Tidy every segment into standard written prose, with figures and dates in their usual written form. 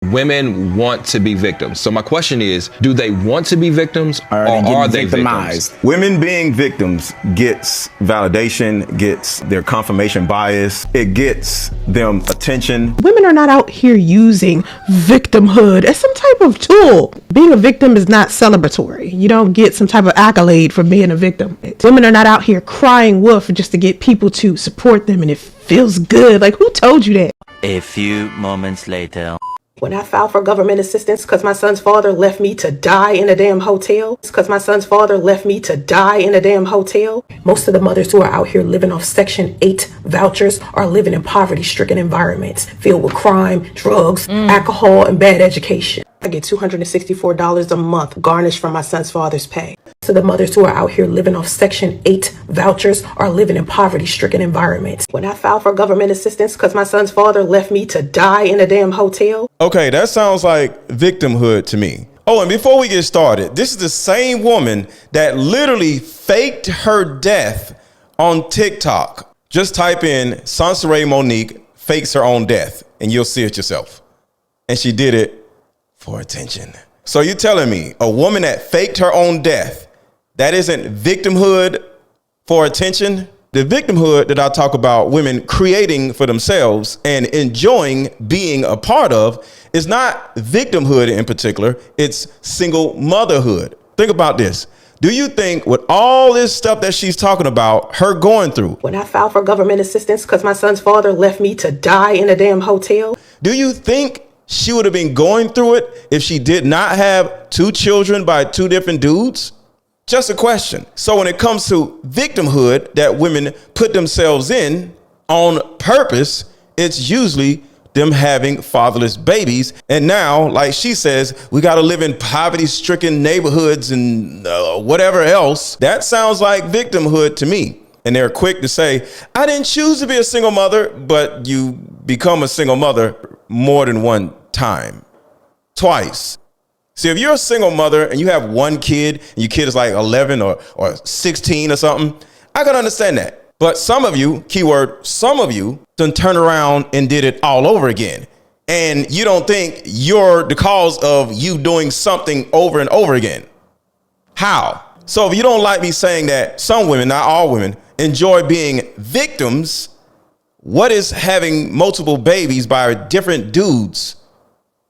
Women want to be victims. So my question is, do they want to be victims or are they victimized? Victims? Women being victims gets validation, gets their confirmation bias, it gets them attention. Women are not out here using victimhood as some type of tool. Being a victim is not celebratory. You don't get some type of accolade for being a victim. Women are not out here crying wolf just to get people to support them and it feels good. Like, who told you that? A few moments later. When I filed for government assistance because my son's father left me to die in a damn hotel, most of the mothers who are out here living off Section 8 vouchers are living in poverty-stricken environments filled with crime, drugs, alcohol, and bad education. I get $264 a month garnished from my son's father's pay. So the mothers who are out here living off Section 8 vouchers are living in poverty-stricken environments. When I filed for government assistance because my son's father left me to die in a damn hotel. Okay, that sounds like victimhood to me. Oh, and before we get started, this is the same woman that literally faked her death on TikTok. Just type in Soncerae Monique fakes her own death and you'll see it yourself. And she did it for attention. So you're telling me a woman that faked her own death, that isn't victimhood for attention? The victimhood that I talk about women creating for themselves and enjoying being a part of is not victimhood in particular. It's single motherhood. Think about this. Do you think with all this stuff that she's talking about, her going through? When I filed for government assistance because my son's father left me to die in a damn hotel. Do you think she would have been going through it if she did not have 2 children by 2 different dudes? Just a question. So when it comes to victimhood that women put themselves in on purpose, it's usually them having fatherless babies. And now, like she says, we got to live in poverty-stricken neighborhoods and whatever else. That sounds like victimhood to me. And they're quick to say, I didn't choose to be a single mother, but you become a single mother more than one time, twice. See, if you're a single mother and you have 1 kid and your kid is like 11 or 16 or something, I can understand that. But some of you, keyword, some of you done turn around and did it all over again. And you don't think you're the cause of you doing something over and over again. How? So if you don't like me saying that some women, not all women, enjoy being victims, what is having multiple babies by different dudes?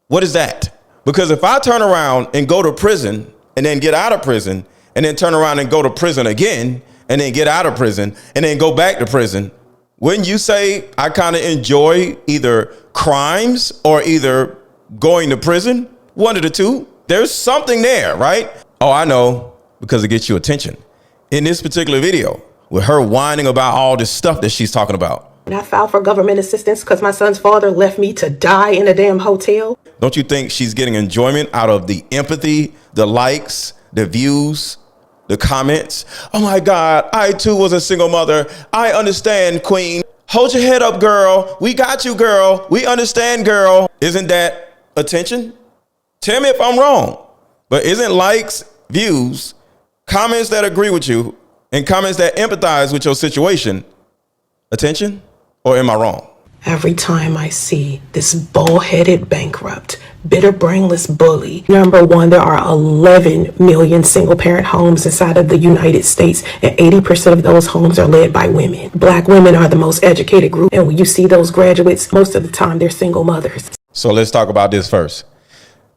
What is that? Because if I turn around and go to prison and then get out of prison and then turn around and go to prison again and then get out of prison and then go back to prison, wouldn't you say I kind of enjoy either crimes or either going to prison? One of the two. There's something there, right? Oh, I know, because it gets you attention. In this particular video, with her whining about all this stuff that she's talking about. When I filed for government assistance because my son's father left me to die in a damn hotel. Don't you think she's getting enjoyment out of the empathy, the likes, the views, the comments? Oh my God, I too was a single mother. I understand, queen. Hold your head up, girl. We got you, girl. We understand, girl. Isn't that attention? Tell me if I'm wrong. But isn't likes, views, comments that agree with you, and comments that empathize with your situation attention? Or am I wrong? Every time I see this bullheaded bankrupt, bitter brainless bully, number one, there are 11 million single parent homes inside of the United States, and 80% of those homes are led by women. Black women are the most educated group, and when you see those graduates, most of the time they're single mothers. So let's talk about this first.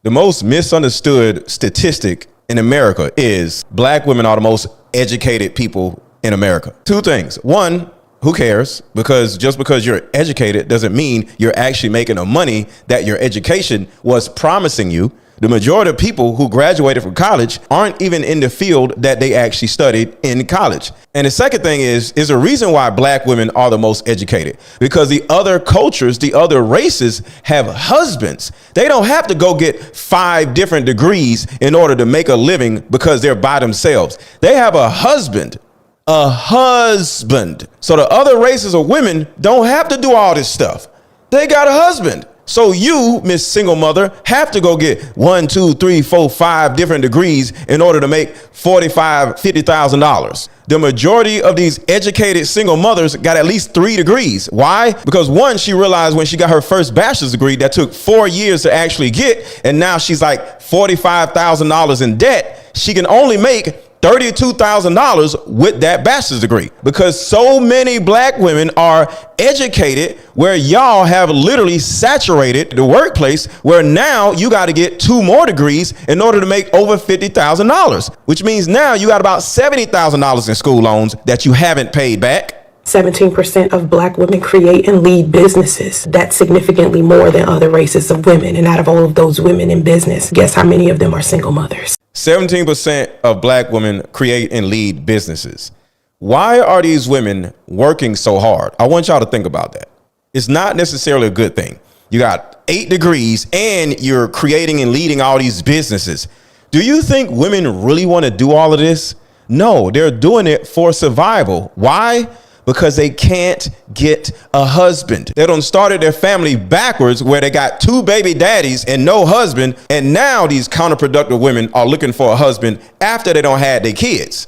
The most misunderstood statistic in America is black women are the most educated people in America. 2 things. 1, who cares? Because just because you're educated doesn't mean you're actually making the money that your education was promising you. The majority of people who graduated from college aren't even in the field that they actually studied in college. And the second thing is a reason why black women are the most educated, because the other cultures, the other races have husbands. They don't have to go get 5 different degrees in order to make a living because they're by themselves. They have a husband. A husband. So the other races of women don't have to do all this stuff. They got a husband. So you, Miss Single Mother, have to go get 1, 2, 3, 4, 5 different degrees in order to make $45,000, $50,000. The majority of these educated single mothers got at least 3 degrees. Why? Because one, she realized when she got her first bachelor's degree that took 4 years to actually get, and now she's like $45,000 in debt. She can only make $32,000 with that bachelor's degree because so many black women are educated where y'all have literally saturated the workplace where now you got to get 2 more degrees in order to make over $50,000, which means now you got about $70,000 in school loans that you haven't paid back. 17% of black women create and lead businesses. That's significantly more than other races of women. And out of all of those women in business, guess how many of them are single mothers? 17% of black women create and lead businesses. Why are these women working so hard? I want y'all to think about that. It's not necessarily a good thing. You got 8 degrees and you're creating and leading all these businesses. Do you think women really want to do all of this? No, they're doing it for survival. Why? Because they can't get a husband. They done started their family backwards where they got 2 baby daddies and no husband. And now these counterproductive women are looking for a husband after they don't have their kids.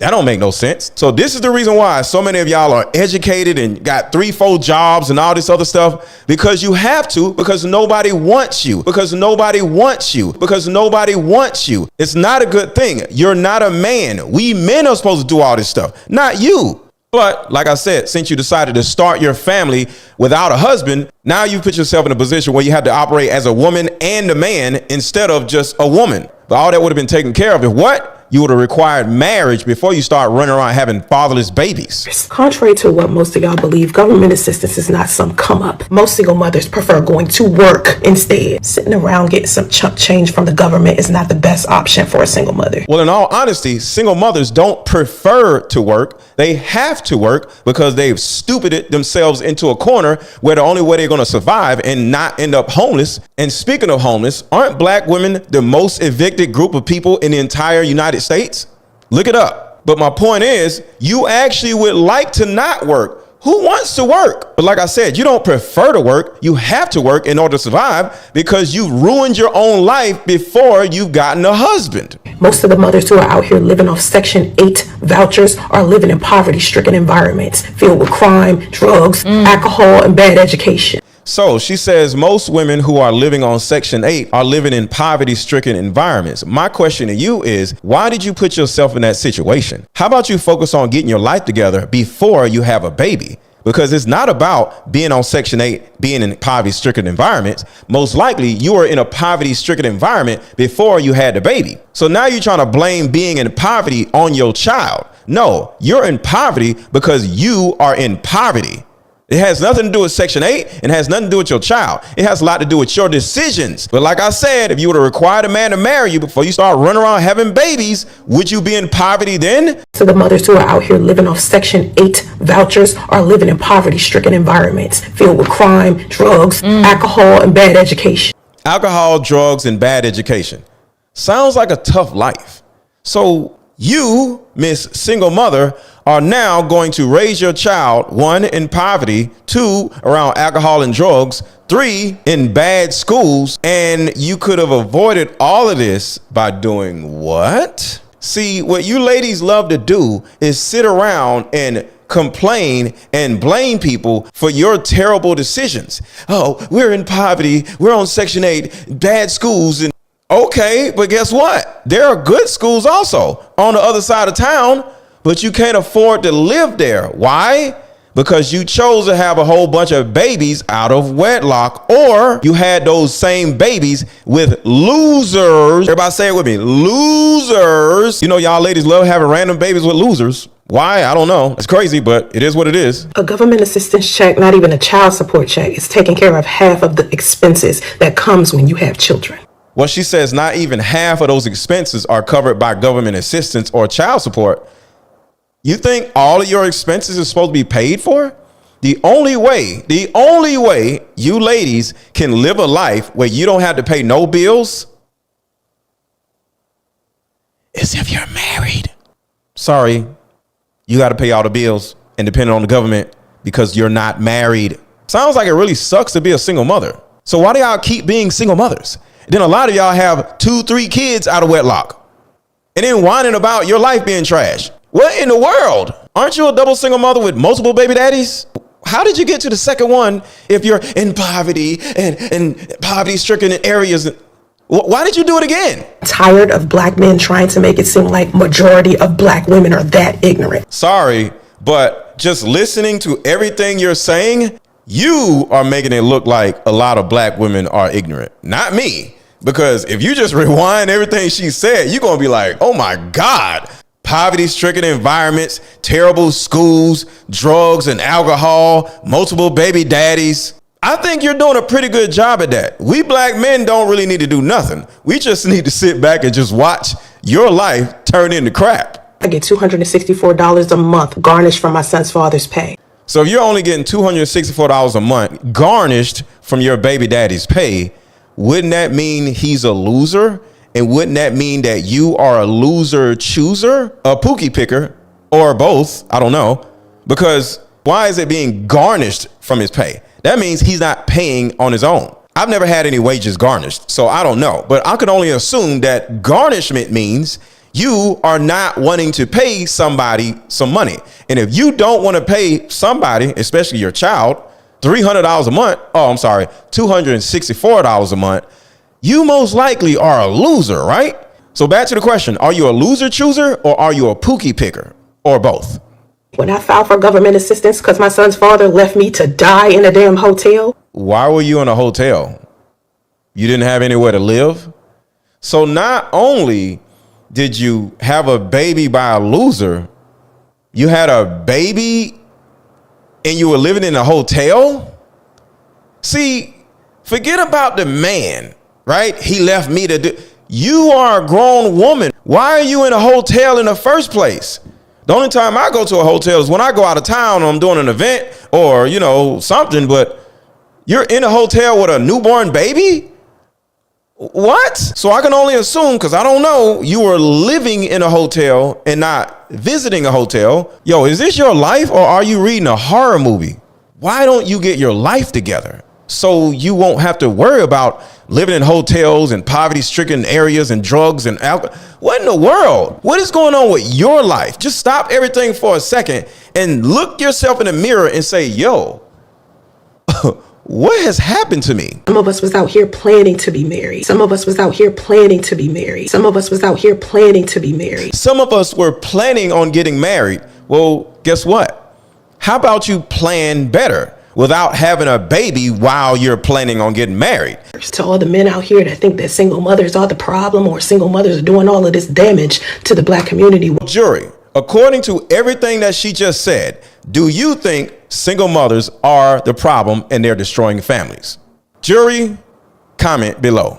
That don't make no sense. So this is the reason why so many of y'all are educated and got 3, 4 jobs and all this other stuff, because you have to, because nobody wants you, because nobody wants you, because nobody wants you. It's not a good thing. You're not a man. We men are supposed to do all this stuff, not you. But like I said, since you decided to start your family without a husband, now you put yourself in a position where you have to operate as a woman and a man instead of just a woman. But all that would have been taken care of if what? You would have required marriage before you start running around having fatherless babies. Contrary to what most of y'all believe, government assistance is not some come up. Most single mothers prefer going to work instead. Sitting around getting some chump change from the government is not the best option for a single mother. Well, in all honesty, single mothers don't prefer to work. They have to work because they've stupided themselves into a corner where the only way they're going to survive and not end up homeless. And speaking of homeless, aren't black women the most evicted group of people in the entire United States? Look it up. But my point is, you actually would like to not work. Who wants to work? But like I said, you don't prefer to work. You have to work in order to survive because you ruined your own life before you've gotten a husband. Most of the mothers who are out here living off Section 8 vouchers are living in poverty-stricken environments filled with crime, drugs, alcohol, and bad education. So she says most women who are living on Section 8 are living in poverty-stricken environments. My question to you is, why did you put yourself in that situation? How about you focus on getting your life together before you have a baby? Because it's not about being on Section 8, being in poverty-stricken environments. Most likely you were in a poverty-stricken environment before you had the baby. So now you're trying to blame being in poverty on your child. No, you're in poverty because you are in poverty. It has nothing to do with Section 8 and has nothing to do with your child. It has a lot to do with your decisions. But like I said, if you would have required a man to marry you before you start running around having babies, would you be in poverty then? So the mothers who are out here living off Section 8 vouchers are living in poverty-stricken environments filled with crime, drugs, alcohol, and bad education. Alcohol, drugs, and bad education. Sounds like a tough life. So you, Miss Single Mother, are now going to raise your child, 1, in poverty, 2, around alcohol and drugs, 3, in bad schools, and you could have avoided all of this by doing what? See, what you ladies love to do is sit around and complain and blame people for your terrible decisions. Oh, we're in poverty, we're on Section 8, bad schools, and okay, but guess what? There are good schools also on the other side of town, but you can't afford to live there. Why? Because you chose to have a whole bunch of babies out of wedlock, or you had those same babies with losers. Everybody say it with me, losers. You know, y'all ladies love having random babies with losers. Why? I don't know. It's crazy, but it is what it is. A government assistance check, not even a child support check, is taking care of half of the expenses that comes when you have children. Well, she says not even half of those expenses are covered by government assistance or child support. You think all of your expenses are supposed to be paid for? The only way you ladies can live a life where you don't have to pay no bills is if you're married. Sorry, you got to pay all the bills and depend on the government because you're not married. Sounds like it really sucks to be a single mother. So why do y'all keep being single mothers? Then a lot of y'all have 2-3 kids out of wedlock and then whining about your life being trash. What in the world? Aren't you a double single mother with multiple baby daddies? How did you get to the second one if you're in poverty and poverty-stricken areas? Why did you do it again? Tired of black men trying to make it seem like majority of black women are that ignorant. Sorry, but just listening to everything you're saying, you are making it look like a lot of black women are ignorant, not me. Because if you just rewind everything she said, you're going to be like, oh my God, poverty-stricken environments, terrible schools, drugs and alcohol, multiple baby daddies. I think you're doing a pretty good job at that. We black men don't really need to do nothing. We just need to sit back and just watch your life turn into crap. I get $264 a month garnished from my son's father's pay. So if you're only getting $264 a month garnished from your baby daddy's pay, wouldn't that mean he's a loser? And wouldn't that mean that you are a loser chooser, a pookie picker, or both? I don't know. Because why is it being garnished from his pay? That means he's not paying on his own. I've never had any wages garnished, so I don't know. But I could only assume that garnishment means you are not wanting to pay somebody some money. And if you don't want to pay somebody, especially your child, $300 a month, $264 a month, you most likely are a loser, right? So back to the question, are you a loser chooser or are you a pookie picker or both? When I filed for government assistance because my son's father left me to die in a damn hotel. Why were you in a hotel? You didn't have anywhere to live? So not only did you have a baby by a loser, you had a baby and you were living in a hotel? See, forget about the man, right? He left me to do. You are a grown woman. Why are you in a hotel in the first place? The only time I go to a hotel is when I go out of town or I'm doing an event or, you know, something, but you're in a hotel with a newborn baby? What? So I can only assume, because I don't know, you were living in a hotel and not visiting a hotel. Yo, is this your life or are you reading a horror movie? Why don't you get your life together so you won't have to worry about living in hotels and poverty-stricken areas and drugs and alcohol? What in the world? What is going on with your life? Just stop everything for a second and look yourself in the mirror and say, yo, what has happened to me? Some of us was out here planning to be married. Some of us was out here planning to be married. Some of us was out here planning to be married. Some of us were planning on getting married. Well, guess what? How about you plan better without having a baby while you're planning on getting married? To all the men out here that think that single mothers are the problem or single mothers are doing all of this damage to the black community. Jury, according to everything that she just said, do you think single mothers are the problem and they're destroying families? Jury, comment below.